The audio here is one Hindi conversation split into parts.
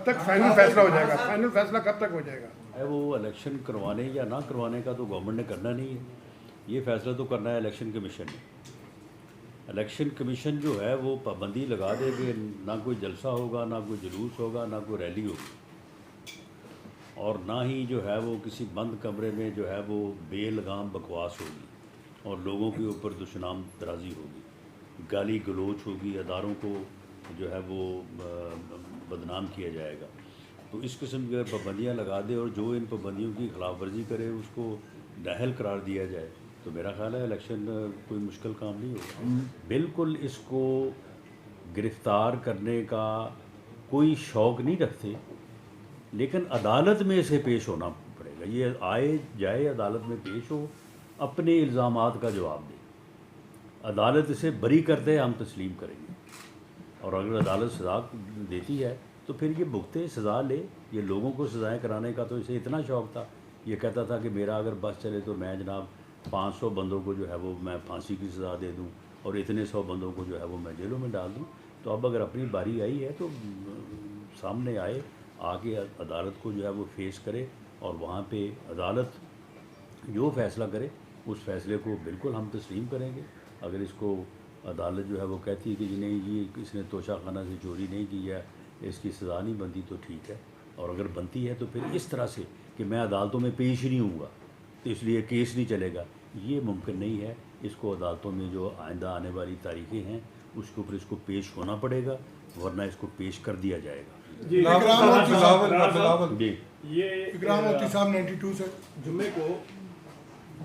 तक फाइनल फैसला हो जाएगा? फाइनल फैसला कब तक हो जाएगा? वो इलेक्शन करवाने या ना करवाने का तो गवर्नमेंट ने करना नहीं है, ये फैसला तो करना है इलेक्शन कमीशन ने। इलेक्शन कमीशन जो है वो पाबंदी लगा दे कि ना कोई जलसा होगा, ना कोई जुलूस होगा, ना कोई रैली होगी, और ना ही जो है वो किसी बंद कमरे में जो है वो बेलगाम बकवास होगी और लोगों के ऊपर दुश्मनाम दराजी होगी, गाली गलोच होगी, अदारों को जो है वो बदनाम किया जाएगा। तो इस किस्म की अगर पाबंदियाँ लगा दे और जो इन पाबंदियों की खिलाफ वर्जी करे उसको नाअहल करार दिया जाए, तो मेरा ख्याल है इलेक्शन कोई मुश्किल काम नहीं होगा। बिल्कुल इसको गिरफ़्तार करने का कोई शौक़ नहीं रखते, लेकिन अदालत में इसे पेश होना पड़ेगा। ये आए जाए अदालत में पेश हो, अपने इल्ज़ामात का जवाब दे, अदालत इसे बरी कर दे, हम तस्लीम करेंगे। और अगर अदालत सज़ा देती है तो फिर ये भुगते, सज़ा ले। ये लोगों को सज़ाएँ कराने का तो इसे इतना शौक़ था, ये कहता था कि मेरा अगर बस चले तो मैं जनाब 500 बंदों को जो है वो मैं फांसी की सज़ा दे दूँ और इतने 100 बंदों को जो है वो मैं जेलों में डाल दूँ। तो अब अगर अपनी बारी आई है तो सामने आए, आके अदालत को जो है वो फेस करे और वहाँ पे अदालत जो फ़ैसला करे उस फ़ैसले को बिल्कुल हम तस्लीम करेंगे। अगर इसको अदालत जो है वो कहती है कि जी नहीं, ये इसने तोशाखाना से चोरी नहीं की है, इसकी सज़ा नहीं बनती, तो ठीक है। और अगर बनती है तो फिर इस तरह से कि मैं अदालतों में पेश ही नहीं हूँगा तो इसलिए केस नहीं चलेगा, ये मुमकिन नहीं है। इसको अदालतों में जो आइंदा आने वाली तारीखें हैं उसके ऊपर इसको पेश होना पड़ेगा, वरना इसको पेश कर दिया जाएगा। जी, ये इकराम मोती साहब 92 से जुम्मे को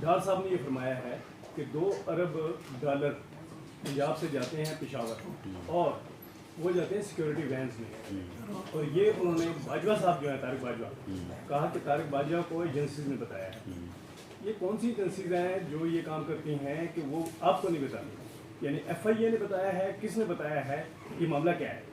डार साहब ने ये फरमाया है कि 2 अरब डॉलर पंजाब से जाते हैं पेशावर और वो जाते हैं सिक्योरिटी वैन्स में, और ये उन्होंने बाजवा साहब जो है तारिक बाजवा कहा कि तारिक बाजवा को एजेंसीज ने बताया है। ये कौन सी एजेंसीज हैं जो ये काम करती हैं कि वो आपको नहीं बताती? यानी FIA ने बताया है, किसने बताया है, ये मामला क्या है?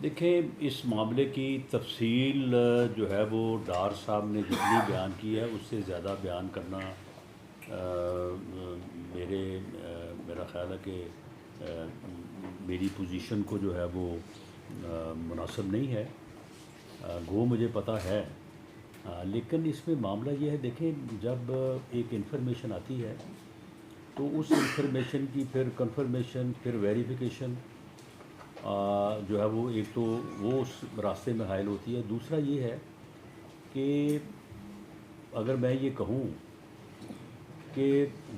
देखें, इस मामले की तफसील जो है वो डार साहब ने जितनी बयान की है उससे ज़्यादा बयान करना मेरा ख़्याल है कि मेरी पोजीशन को जो है वो मुनासिब नहीं है। गो मुझे पता है, लेकिन इसमें मामला ये है, देखें, जब एक इन्फॉर्मेशन आती है तो उस इन्फॉर्मेशन की फिर कंफर्मेशन, फिर वेरिफिकेशन जो है वो एक तो वो उस रास्ते में हायल होती है। दूसरा ये है कि अगर मैं ये कहूँ कि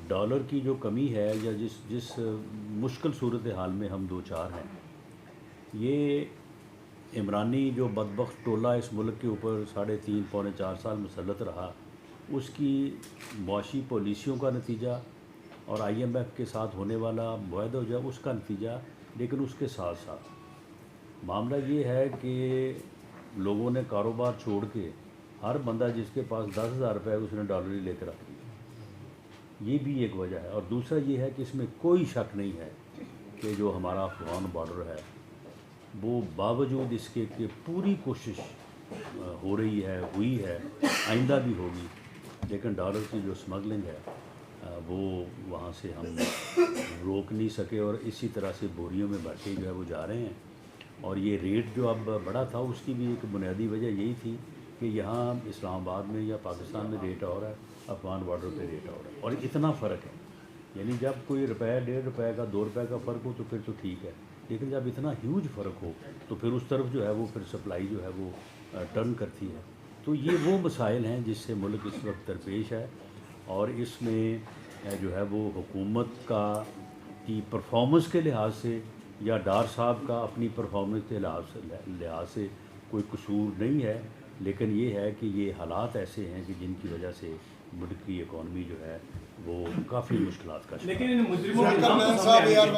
डॉलर की जो कमी है या जिस मुश्किल सूरत हाल में हम दो चार हैं, ये इमरानी जो बदबख्त टोला इस मुल्क के ऊपर 3.5 पौने 4 साल मुसल्लत रहा, उसकी मुआशी पॉलिसियों का नतीजा और IMF के साथ होने वाला मुआहदा हो जाए उसका नतीजा। लेकिन उसके साथ साथ मामला ये है कि लोगों ने कारोबार छोड़ के हर बंदा जिसके पास 10,000 रुपये है उसने डॉलर ही लेकर रख दिया, ये भी एक वजह है। और दूसरा ये है कि इसमें कोई शक नहीं है कि जो हमारा अफगान बॉर्डर है वो बावजूद इसके कि पूरी कोशिश हो रही है, हुई है, आइंदा भी होगी, लेकिन डॉलर की जो स्मगलिंग है वो वहाँ से हम रोक नहीं सके और इसी तरह से बोरियों में भर के जो है वो जा रहे हैं। और ये रेट जो अब बढ़ा था उसकी भी एक बुनियादी वजह यही थी कि यहाँ इस्लामाबाद में या पाकिस्तान में रेट और है, अफगान बॉर्डर पे रेट और है, और इतना फ़र्क है। यानी जब कोई रुपये, 1.5 रुपये का, 2 रुपये का फ़र्क हो तो फिर तो ठीक है, लेकिन जब इतना ह्यूज फ़र्क हो तो फिर उस तरफ जो है वो फिर सप्लाई जो है वो टर्न करती है। तो ये वो मसाइल हैं जिससे मुल्क इस वक्त दरपेश है, और इसमें जो है वो हुकूमत की परफॉर्मेंस के लिहाज से या डार साहब का अपनी परफॉर्मेंस के लिहाज से कोई कसूर नहीं है, लेकिन ये है कि ये हालात ऐसे हैं कि जिनकी वजह से मुल्क की इकॉनमी जो है वो काफ़ी मुश्किलात का शिकार है। लेकिन इन मुजरिमों के नाम तो सामने आए हैं।